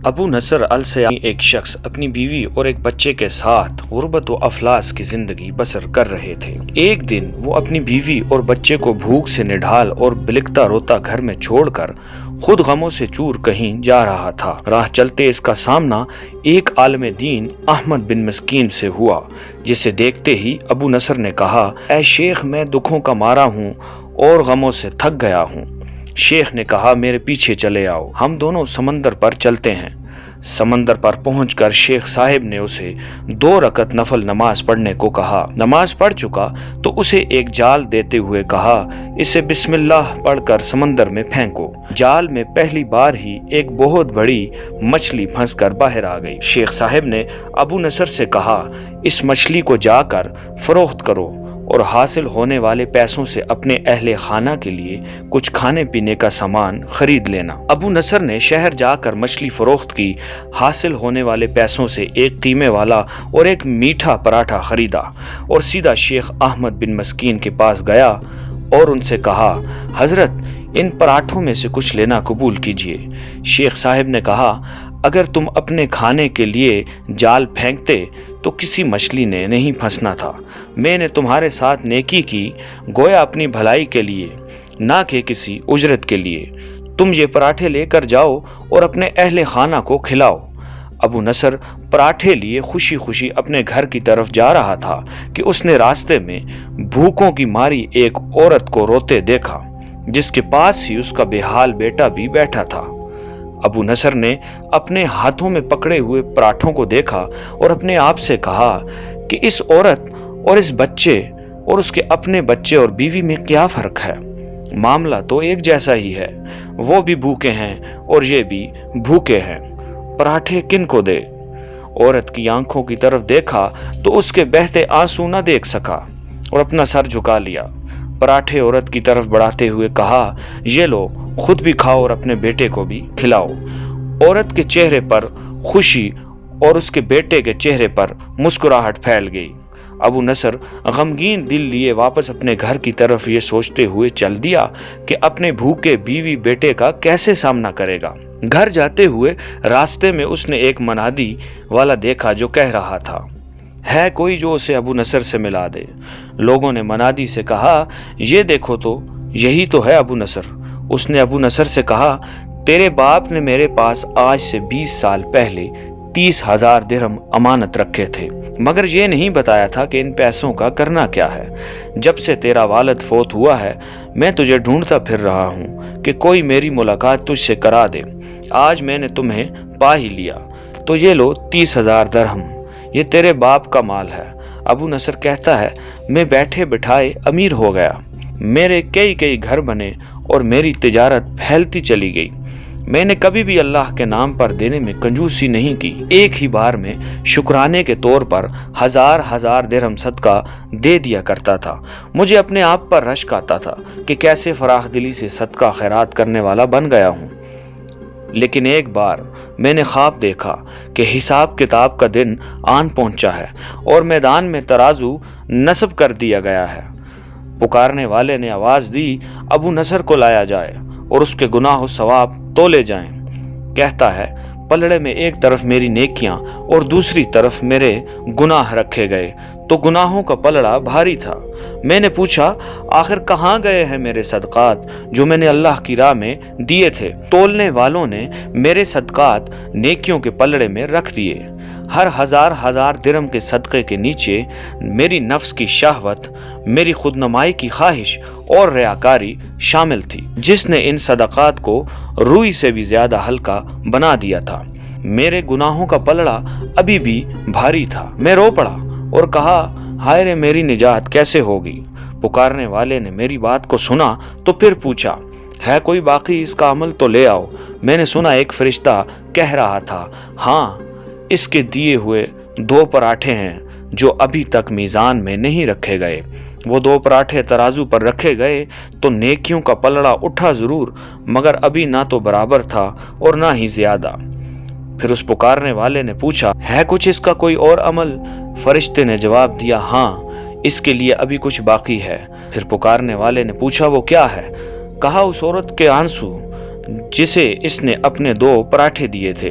ابو نصر السیامی ایک شخص اپنی بیوی اور ایک بچے کے ساتھ غربت و افلاس کی زندگی بسر کر رہے تھے۔ ایک دن وہ اپنی بیوی اور بچے کو بھوک سے نڈھال اور بلکتا روتا گھر میں چھوڑ کر خود غموں سے چور کہیں جا رہا تھا۔ راہ چلتے اس کا سامنا ایک عالم دین احمد بن مسکین سے ہوا، جسے دیکھتے ہی ابو نصر نے کہا، اے شیخ، میں دکھوں کا مارا ہوں اور غموں سے تھک گیا ہوں۔ شیخ نے کہا، میرے پیچھے چلے آؤ، ہم دونوں سمندر پر چلتے ہیں۔ سمندر پر پہنچ کر شیخ صاحب نے اسے 2 رکعت نفل نماز پڑھنے کو کہا۔ نماز پڑھ چکا تو اسے ایک جال دیتے ہوئے کہا، اسے بسم اللہ پڑھ کر سمندر میں پھینکو۔ جال میں پہلی بار ہی ایک بہت بڑی مچھلی پھنس کر باہر آ گئی۔ شیخ صاحب نے ابو نصر سے کہا، اس مچھلی کو جا کر فروخت کرو اور حاصل ہونے والے پیسوں سے اپنے اہل خانہ کے لیے کچھ کھانے پینے کا سامان خرید لینا۔ ابو نصر نے شہر جا کر مچھلی فروخت کی، حاصل ہونے والے پیسوں سے ایک قیمے والا اور ایک میٹھا پراٹھا خریدا اور سیدھا شیخ احمد بن مسکین کے پاس گیا اور ان سے کہا، حضرت، ان پراٹھوں میں سے کچھ لینا قبول کیجیے۔ شیخ صاحب نے کہا، اگر تم اپنے کھانے کے لیے جال پھینکتے تو کسی مچھلی نے نہیں پھنسنا تھا۔ میں نے تمہارے ساتھ نیکی کی، گویا اپنی بھلائی کے لیے، نہ کہ کسی اجرت کے لیے۔ تم یہ پراٹھے لے کر جاؤ اور اپنے اہل خانہ کو کھلاؤ۔ ابو نصر پراٹھے لیے خوشی خوشی اپنے گھر کی طرف جا رہا تھا کہ اس نے راستے میں بھوکوں کی ماری ایک عورت کو روتے دیکھا، جس کے پاس ہی اس کا بے حال بیٹا بھی بیٹھا تھا۔ ابو نصر نے اپنے ہاتھوں میں پکڑے ہوئے پراٹھوں کو دیکھا اور اپنے آپ سے کہا کہ اس عورت اور اس بچے اور اس کے اپنے بچے اور بیوی میں کیا فرق ہے؟ معاملہ تو ایک جیسا ہی ہے، وہ بھی بھوکے ہیں اور یہ بھی بھوکے ہیں، پراٹھے کن کو دے؟ عورت کی آنکھوں کی طرف دیکھا تو اس کے بہتے آنسو نہ دیکھ سکا اور اپنا سر جھکا لیا۔ پراٹھے عورت کی طرف بڑھاتے ہوئے کہا، یہ لو، خود بھی کھاؤ اور اپنے بیٹے کو بھی کھلاؤ۔ عورت کے چہرے پر خوشی اور اس کے بیٹے کے چہرے پر مسکراہٹ پھیل گئی۔ ابو نصر غمگین دل لیے واپس اپنے گھر کی طرف یہ سوچتے ہوئے چل دیا کہ اپنے بھوکے بیوی بیٹے کا کیسے سامنا کرے گا۔ گھر جاتے ہوئے راستے میں اس نے ایک منادی والا دیکھا جو کہہ رہا تھا، ہے کوئی جو اسے ابو نصر سے ملا دے؟ لوگوں نے منادی سے کہا، یہ دیکھو تو، یہی تو ہے ابو نصر۔ اس نے ابو نصر سے کہا، تیرے باپ نے میرے پاس آج سے 20 سال پہلے 30,000 درہم امانت رکھے تھے، مگر یہ نہیں بتایا تھا کہ ان پیسوں کا کرنا کیا ہے۔ جب سے تیرا والد فوت ہوا ہے میں تجھے ڈھونڈتا پھر رہا ہوں کہ کوئی میری ملاقات تجھ سے کرا دے۔ آج میں نے تمہیں پا ہی لیا، تو یہ لو 30,000 درہم، یہ تیرے باپ کا مال ہے۔ ابو نصر کہتا ہے، میں بیٹھے بٹھائے امیر ہو گیا، میرے کئی گھر بنے اور میری تجارت پھیلتی چلی گئی۔ میں نے کبھی بھی اللہ کے نام پر دینے میں کنجوسی نہیں کی، ایک ہی بار میں شکرانے کے طور پر 1000 درہم صدقہ دے دیا کرتا تھا۔ مجھے اپنے آپ پر رشک آتا تھا کہ کیسے فراخ دلی سے صدقہ خیرات کرنے والا بن گیا ہوں۔ لیکن ایک بار میں نے خواب دیکھا کہ حساب کتاب کا دن آن پہنچا ہے اور میدان میں ترازو نصب کر دیا گیا ہے۔ پکارنے والے نے آواز دی، ابو نصر کو لایا جائے اور اس کے گناہ و ثواب تولے جائیں۔ کہتا ہے، پلڑے میں ایک طرف میری نیکیاں اور دوسری طرف میرے گناہ رکھے گئے تو گناہوں کا پلڑا بھاری تھا۔ میں نے پوچھا، آخر کہاں گئے ہیں میرے صدقات جو میں نے اللہ کی راہ میں دیے تھے؟ تولنے والوں نے میرے صدقات نیکیوں کے پلڑے میں رکھ دیے۔ ہر 1000 درہم کے صدقے کے نیچے میری نفس کی شہوت، میری خودنمائی کی خواہش اور ریاکاری شامل تھی، جس نے ان صدقات کو روئی سے بھی زیادہ ہلکا بنا دیا تھا۔ میرے گناہوں کا پلڑا ابھی بھی بھاری تھا۔ میں رو پڑا اور کہا، ہائے رے، میری نجات کیسے ہوگی؟ پکارنے والے نے میری بات کو سنا تو پھر پوچھا، ہے کوئی باقی؟ اس کا عمل تو لے آؤ۔ میں نے سنا ایک فرشتہ کہہ رہا تھا، ہاں، اس کے دیے ہوئے 2 پراٹھے ہیں جو ابھی تک میزان میں نہیں رکھے گئے۔ وہ 2 پراٹھے ترازو پر رکھے گئے تو نیکیوں کا پلڑا اٹھا ضرور، مگر ابھی نہ تو برابر تھا اور نہ ہی زیادہ۔ پھر اس پکارنے والے نے پوچھا، ہے کچھ اس کا کوئی اور عمل؟ فرشتے نے جواب دیا، ہاں، اس کے لیے ابھی کچھ باقی ہے۔ پھر پکارنے والے نے پوچھا، وہ کیا ہے؟ کہا، اس عورت کے آنسو جسے اس نے اپنے 2 پراٹھے دیے تھے۔